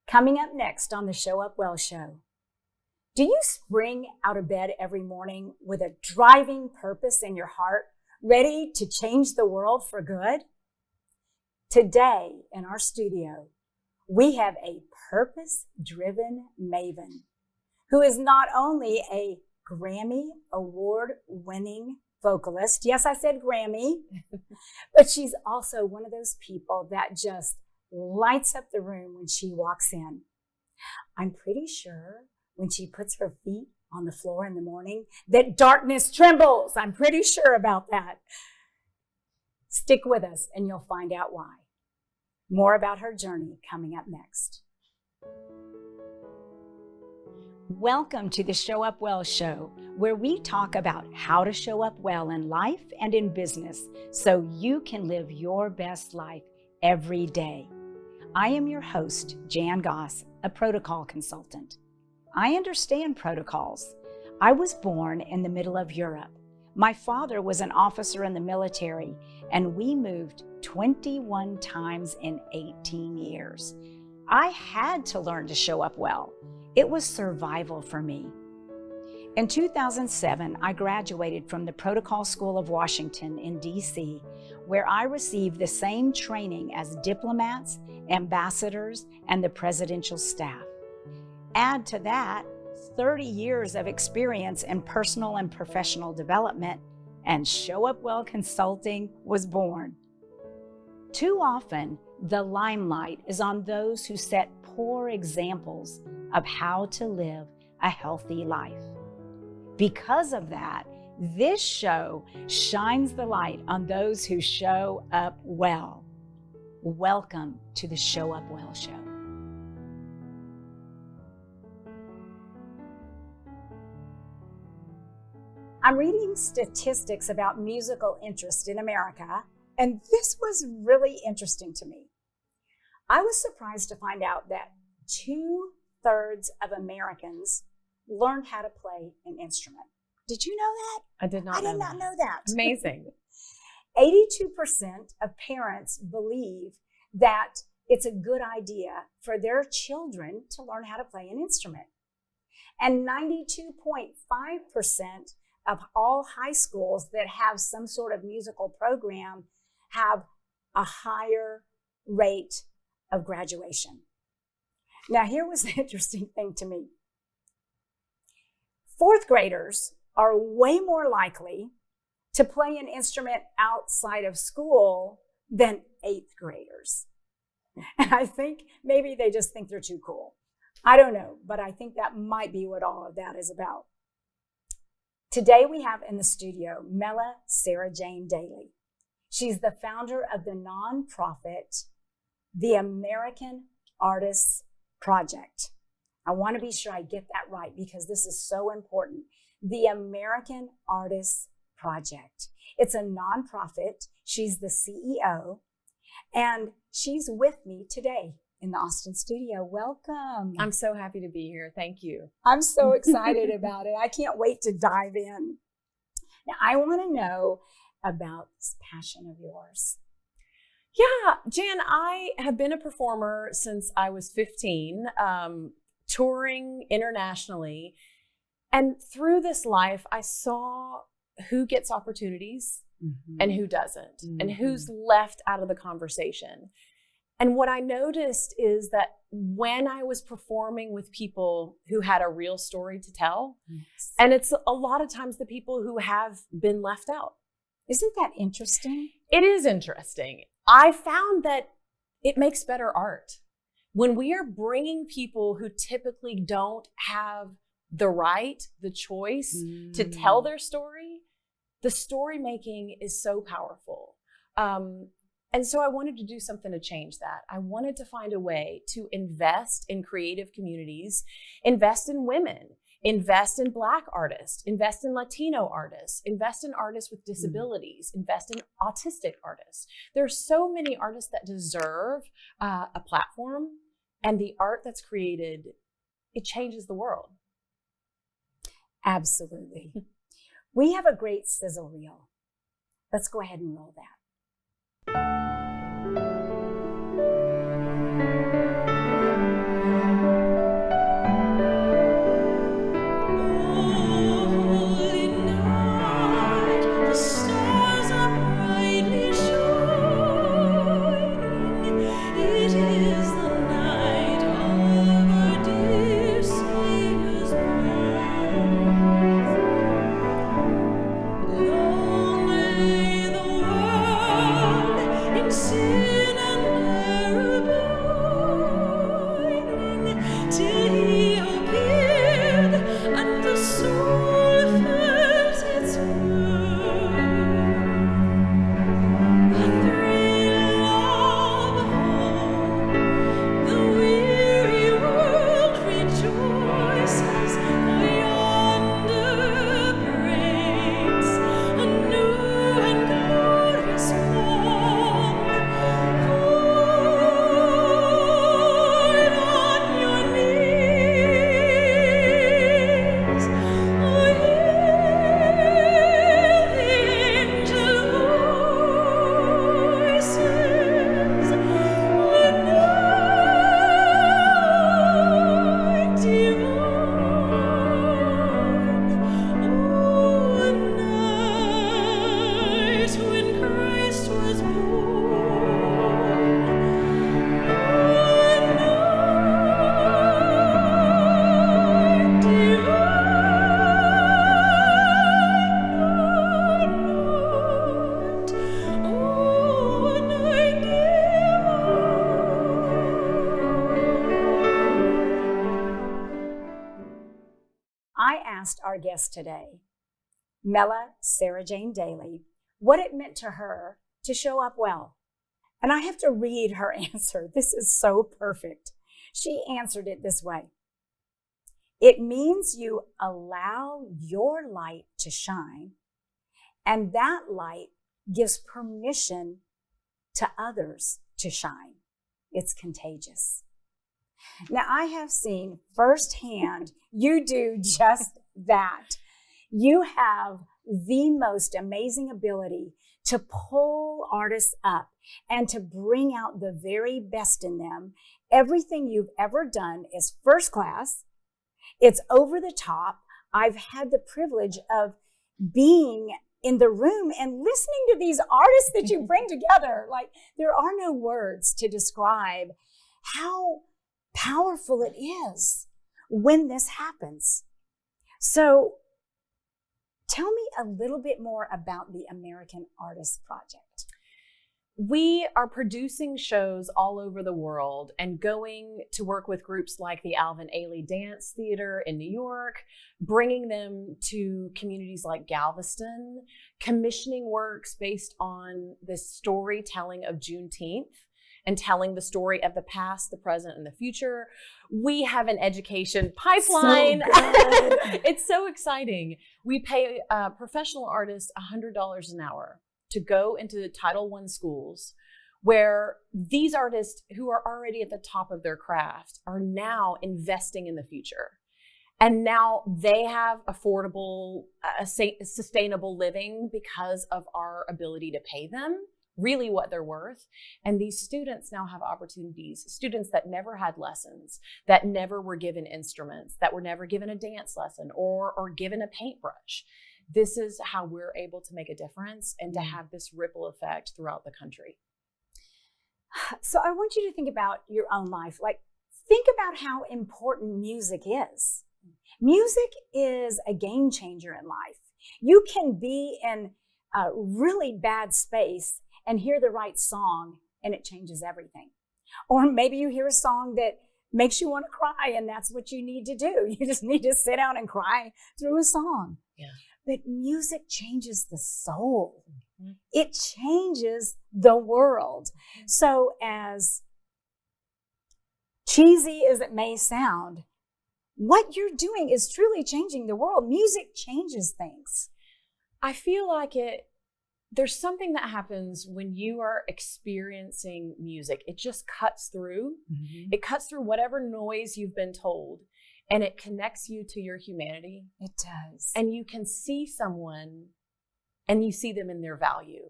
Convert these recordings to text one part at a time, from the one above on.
Coming up next on the Show Up Well show. Do you spring out of bed every morning with a driving purpose in your heart, ready to change the world for good? Today in our studio, we have a purpose-driven maven who is not only a Grammy award-winning vocalist, yes, I said Grammy, but she's also one of those people that just lights up the room when she walks in. I'm pretty sure when she puts her feet on the floor in the morning that darkness trembles. I'm pretty sure about that. Stick with us and you'll find out why. More about her journey coming up next. Welcome to the Show Up Well show, where we talk about how to show up well in life and in business so you can live your best life every day. I am your host, Jan Goss, a protocol consultant. I understand protocols. I was born in the middle of Europe. My father was an officer in the military, and we moved 21 times in 18 years. I had to learn to show up well. It was survival for me. In 2007, I graduated from the Protocol School of Washington in D.C., where I received the same training as diplomats, ambassadors, and the presidential staff. Add to that 30 years of experience in personal and professional development, and Show Up Well Consulting was born. Too often, the limelight is on those who set poor examples of how to live a healthy life. Because of that, this show shines the light on those who show up well. Welcome to the Show Up Well show. I'm reading statistics about musical interest in America, and this was really interesting to me. I was surprised to find out that 2/3 of Americans learned how to play an instrument. Did you know that? I did not know that. Amazing. 82% of parents believe that it's a good idea for their children to learn how to play an instrument. And 92.5% of all high schools that have some sort of musical program have a higher rate of graduation. Now, here was the interesting thing to me. 4th graders are way more likely to play an instrument outside of school than 8th graders. And I think maybe they just think they're too cool. I don't know, but I think that might be what all of that is about. Today we have in the studio Mela Sarajane Dailey. She's the founder of the nonprofit, the American Artists Project. I want to be sure I get that right because this is so important. The American Artists Project. It's a nonprofit. She's the CEO, and she's with me today in the Austin studio. Welcome. I'm so happy to be here. Thank you. I'm so excited about it. I can't wait to dive in. Now, I want to know about this passion of yours. Yeah, Jan, I have been a performer since I was 15, touring internationally. And through this life, I saw who gets opportunities and who doesn't, and who's left out of the conversation. And what I noticed is that when I was performing with people who had a real story to tell, and it's a lot of times the people who have been left out. Isn't that interesting? It is interesting. I found that it makes better art. When we are bringing people who typically don't have the right, the choice to tell their story, the story making is so powerful. And so I wanted to do something to change that. I wanted to find a way to invest in creative communities, invest in women, invest in Black artists, invest in Latino artists, invest in artists with disabilities, invest in autistic artists. There's so many artists that deserve a platform, and the art that's created, it changes the world. Absolutely. We have a great sizzle reel. Let's go ahead and roll that. I asked our guest today, Mela Sarajane Dailey, what it meant to her to show up well. And I have to read her answer. This is so perfect. She answered it this way. It means you allow your light to shine, and that light gives permission to others to shine. It's contagious. Now, I have seen firsthand you do just that. You have the most amazing ability to pull artists up and to bring out the very best in them. Everything you've ever done is first class. It's over the top. I've had the privilege of being in the room and listening to these artists that you bring together. Like, there are no words to describe how powerful it is when this happens. So tell me a little bit more about the American Artists Project. We are producing shows all over the world and going to work with groups like the Alvin Ailey Dance Theater in New York, bringing them to communities like Galveston, commissioning works based on the storytelling of Juneteenth and telling the story of the past, the present, and the future. We have an education pipeline. So good. It's so exciting. We pay professional artists $100 an hour to go into the Title I schools, where these artists who are already at the top of their craft are now investing in the future. And now they have affordable, sustainable living because of our ability to pay them really what they're worth. And these students now have opportunities, students that never had lessons, that never were given instruments, that were never given a dance lesson or given a paintbrush. This is how we're able to make a difference and to have this ripple effect throughout the country. So I want you to think about your own life. Like, think about how important music is. Music is a game changer in life. You can be in a really bad space and hear the right song, and it changes everything. Or maybe you hear a song that makes you want to cry, and that's what you need to do. You just need to sit down and cry through a song. Yeah. But music changes the soul. Mm-hmm. It changes the world. Mm-hmm. So as cheesy as it may sound, what you're doing is truly changing the world. Music changes things. I feel like there's something that happens when you are experiencing music. It just cuts through. Mm-hmm. It cuts through whatever noise you've been told, and it connects you to your humanity. It does. And you can see someone and you see them in their value.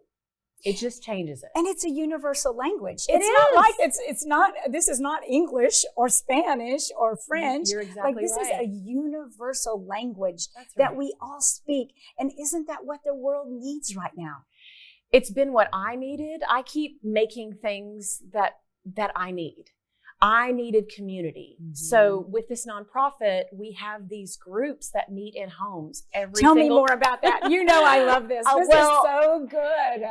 It just changes it. And it's a universal language. This is not English or Spanish or French. You're exactly right. This is a universal language that we all speak. And isn't that what the world needs right now? It's been what I needed. I keep making things that I need. I needed community. Mm-hmm. So with this nonprofit, we have these groups that meet in homes Tell me more about that. You know I love this. This is so good.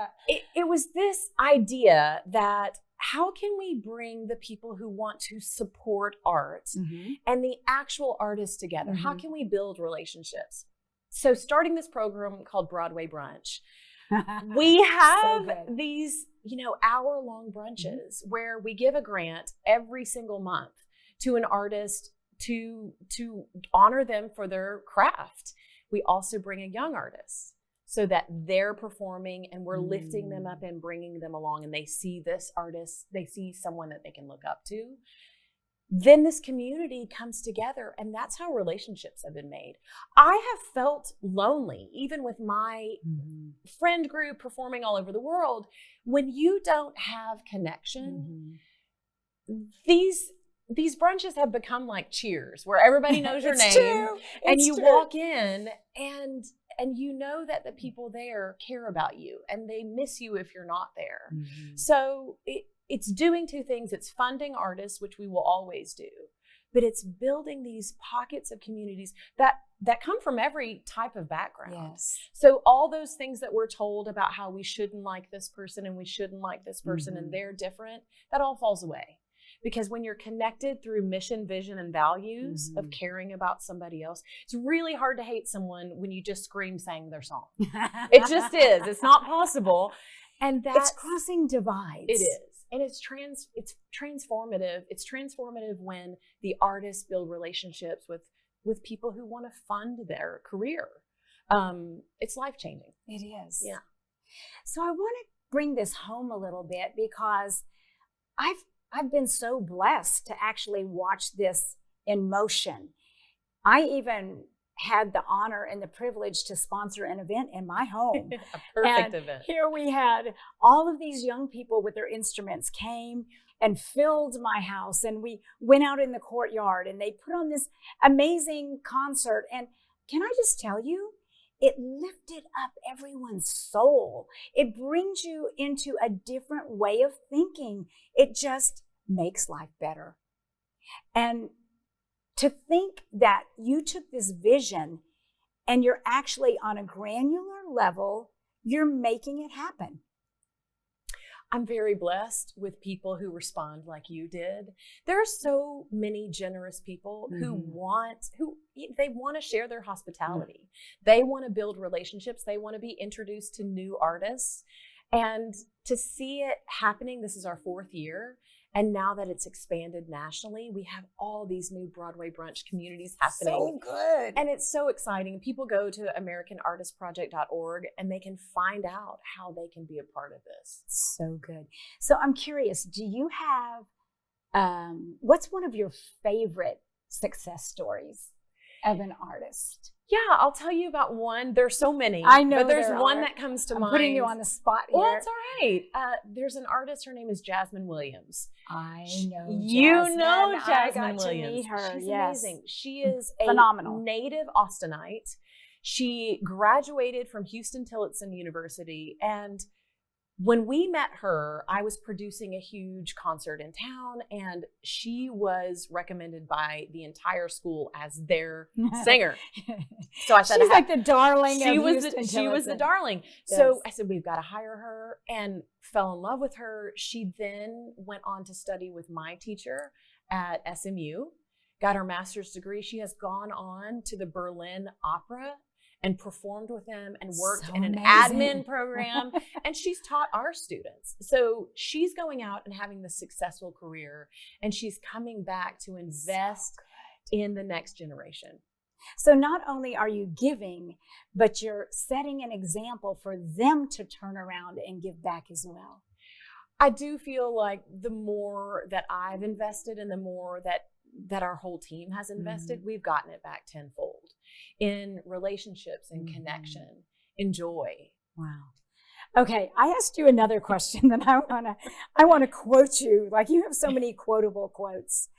It was this idea that how can we bring the people who want to support art mm-hmm. and the actual artists together? Mm-hmm. How can we build relationships? So starting this program called Broadway Brunch, we have these, hour-long brunches mm-hmm. where we give a grant every single month to an artist to honor them for their craft. We also bring a young artist so that they're performing and we're lifting them up and bringing them along, and they see this artist, they see someone that they can look up to. Then this community comes together, and that's how relationships have been made. I have felt lonely, even with my mm-hmm. friend group performing all over the world. When you don't have connection, mm-hmm. these brunches have become like Cheers, where everybody knows your name, and you walk in, and you know that the people there care about you, and they miss you if you're not there. Mm-hmm. So it's doing two things. It's funding artists, which we will always do, but it's building these pockets of communities that come from every type of background. Yes. So all those things that we're told about how we shouldn't like this person and we shouldn't like this person mm-hmm. and they're different, that all falls away. Because when you're connected through mission, vision, and values of caring about somebody else, it's really hard to hate someone when you just scream sang their song. It just is. It's not possible. And that's it's crossing divides. It is. And it's transformative. It's transformative when the artists build relationships with people who want to fund their career. It's life-changing. It is. Yeah. So I want to bring this home a little bit because I've been so blessed to actually watch this in motion. I even had the honor and the privilege to sponsor an event in my home. A perfect event. Here we had all of these young people with their instruments came and filled my house, and we went out in the courtyard and they put on this amazing concert. And can I just tell you, it lifted up everyone's soul. It brings you into a different way of thinking. It just makes life better. And to think that you took this vision and you're actually on a granular level, you're making it happen. I'm very blessed with people who respond like you did. There are so many generous people who want to share their hospitality. They want to build relationships. They want to be introduced to new artists. And to see it happening, this is our 4th year. And now that it's expanded nationally, we have all these new Broadway brunch communities happening. So good. And it's so exciting. People go to AmericanArtistProject.org and they can find out how they can be a part of this. So good. So I'm curious, do you have, what's one of your favorite success stories of an artist? Yeah, I'll tell you about one. There's so many. I know, but there's one that comes to mind. I'm putting you on the spot here. Well, it's all right. There's an artist. Her name is Jasmine Williams. I know. You Jasmine. know Jasmine I got Williams. To meet her. She's yes. amazing. She is a phenomenal native Austinite. She graduated from Houston-Tillotson University, and when we met her, I was producing a huge concert in town, and she was recommended by the entire school as their singer. So I said, she's like the darling. She was the darling. Yes. So I said, we've got to hire her, and fell in love with her. She then went on to study with my teacher at SMU, got her master's degree. She has gone on to the Berlin Opera and performed with them and worked in an admin program. And she's taught our students. So she's going out and having this successful career, and she's coming back to invest in the next generation. So not only are you giving, but you're setting an example for them to turn around and give back as well. I do feel like the more that I've invested and the more that our whole team has invested, we've gotten it back tenfold in relationships and connection, in joy. Wow. Okay, I asked you another question that I want to quote you. Like, you have so many quotable quotes.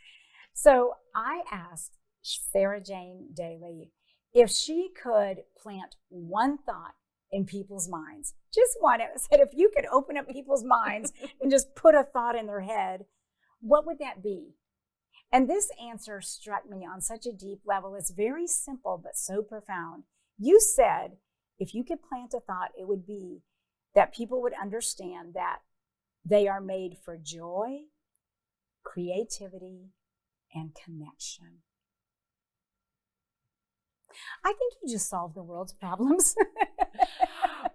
So I asked Sarajane Dailey if she could plant one thought in people's minds, just one. It said, if you could open up people's minds and just put a thought in their head, what would that be? And this answer struck me on such a deep level. It's very simple, but so profound. You said, if you could plant a thought, it would be that people would understand that they are made for joy, creativity, and connection. I think you just solved the world's problems.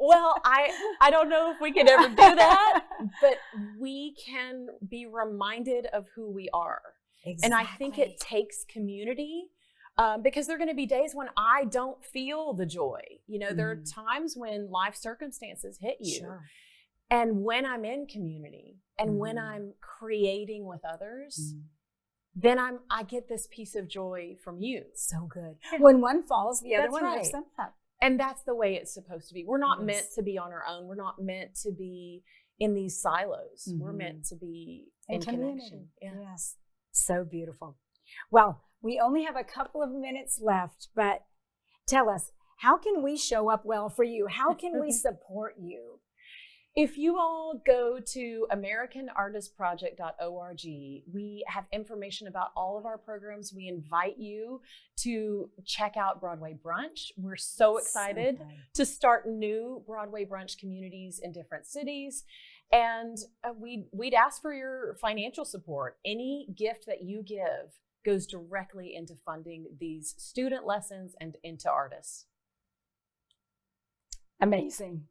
Well, I don't know if we could ever do that, but we can be reminded of who we are. Exactly. And I think it takes community, because there are going to be days when I don't feel the joy. You know, there are times when life circumstances hit you. Sure. And when I'm in community and when I'm creating with others, then I get this piece of joy from you. So good. When one falls, the other one lifts them up. And that's the way it's supposed to be. We're not meant to be on our own. We're not meant to be in these silos. We're meant to be in connection. Yeah. Yes. So beautiful. Well, we only have a couple of minutes left, but tell us, how can we show up well for you? How can we support you? If you all go to AmericanArtistProject.org, we have information about all of our programs. We invite you to check out Broadway Brunch. We're so excited to start new Broadway Brunch communities in different cities. And we'd ask for your financial support. Any gift that you give goes directly into funding these student lessons and into artists. Amazing.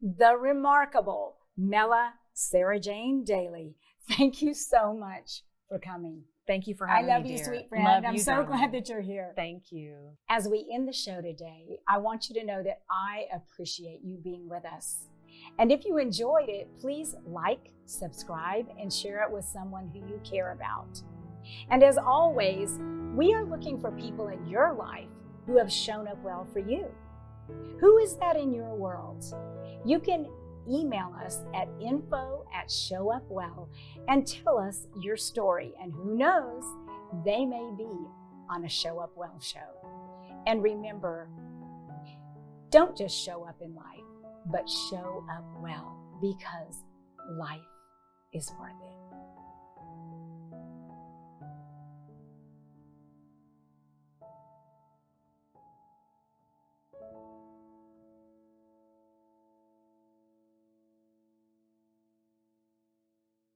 The remarkable Mela Sarajane Dailey. Thank you so much for coming. Thank you for having me, I love dear. you, sweet friend. Love I'm you, so darling. glad that you're here. Thank you. As we end the show today, I want you to know that I appreciate you being with us. And if you enjoyed it, please like, subscribe, and share it with someone who you care about. And as always, we are looking for people in your life who have shown up well for you. Who is that in your world? You can email us at info@showupwell and tell us your story. And who knows, they may be on a Show Up Well show. And remember, don't just show up in life, but show up well, because life is worth it.